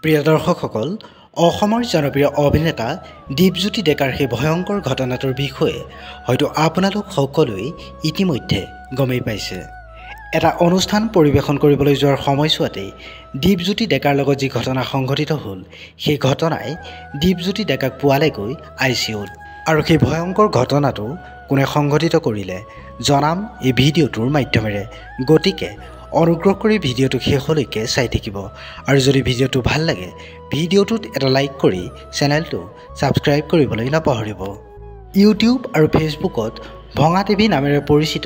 প্ৰিয় দৰ্শকসকল, অসমৰ জনপ্ৰিয় অভিনেতা দীপজ্যোতি ডেকাৰ সেই ভয়ংকৰ ঘটনাটোৰ বিষয়ে হয়তো আপোনালোক সকলোৱে ইতিমধ্যে গমেই পাইছে। এটা অনুষ্ঠান পৰিৱেশন কৰিবলৈ যোৱাৰ সময়ছোৱাতে দীপজ্যোতি ডেকাৰ লগত যি ঘটনা সংঘটিত হ'ল, সেই ঘটনাই দীপজ্যোতি ডেকাক পোৱালেগৈ ICUত। আৰু সেই ভয়ংকৰ ঘটনাটো কোনে সংঘটিত কৰিলে জনাম এই ভিডিঅ'টোৰ মাধ্যমেৰে। গতিকে অনুগ্ৰহ কৰি ভিডিঅ'টো শেষলৈকে চাই থাকিব। আৰু যদি ভিডিঅ'টো ভাল লাগে, ভিডিঅ'টোত এটা লাইক কৰি চেনেলটো ছাবস্ক্ৰাইব কৰিবলৈ নাপাহৰিব। ইউটিউব আৰু ফেচবুকত ভঙা টিভি নামেৰে পৰিচিত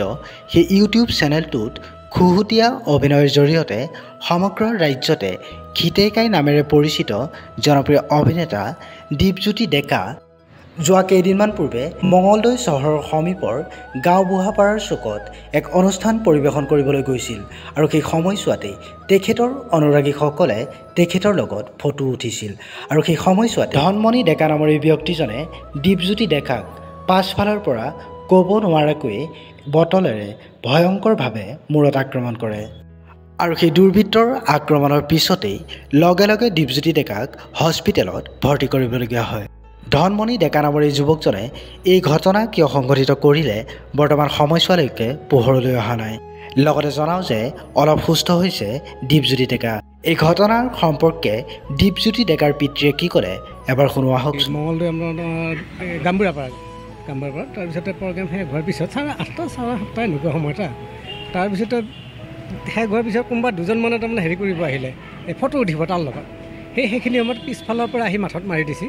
সেই ইউটিউব চেনেলটোত খুহুতীয়া অভিনয়ৰ জৰিয়তে সমগ্ৰ ৰাজ্যতে খিতেকাই নামেৰে পৰিচিত জনপ্ৰিয় অভিনেতা দীপজ্যোতি ডেকা যোৱা কেইদিনমান পূৰ্বে মঙলদৈ চহৰৰ সমীপৰ গাঁও বুঢ়াপাৰাৰ চুকত এক অনুষ্ঠান পৰিৱেশন কৰিবলৈ গৈছিল। আৰু সেই সময়ছোৱাতে তেখেতৰ অনুৰাগীসকলে তেখেতৰ লগত ফটো উঠিছিল। আৰু সেই সময়ছোৱাতে ধনমণি ডেকা নামৰ এই ব্যক্তিজনে দীপজ্যোতি ডেকাক পাছফালৰ পৰা ক'ব নোৱাৰাকৈয়ে বটলেৰে ভয়ংকৰভাৱে মূৰত আক্ৰমণ কৰে। আৰু সেই দুৰ্বৃত্তৰ আক্ৰমণৰ পিছতেই লগে লগে দীপজ্যোতি ডেকাক হস্পিটেলত ভৰ্তি কৰিবলগীয়া হয়। ধনমণি ডেকা নামৰ এই যুৱকজনে এই ঘটনা কিয় সংঘটিত কৰিলে বৰ্তমান সময়ছোৱালৈকে পোহৰলৈ অহা নাই। লগতে জনাওঁ যে অলপ সুস্থ হৈছে দীপজ্যোতি ডেকা। এই ঘটনাৰ সম্পৰ্কে দীপজ্যোতি ডেকাৰ পিতৃয়ে কি ক'লে এবাৰ শুনোৱা হওক। মঙলদৈ আমাৰ গামবুঢ়াপাৰা তাৰপিছতে প্ৰগ্ৰেম শেষ হোৱাৰ পিছত 8টা 7টা এনেকুৱা সময় এটা তাৰপিছতে শেষ হোৱাৰ পিছত কোনোবা দুজনমানে তাৰমানে হেৰি কৰিব আহিলে, এই ফটো উঠিব তাৰ লগত। সেইখিনি সময়ত পিছফালৰ পৰা আহি মাথাত মাৰি দিছে।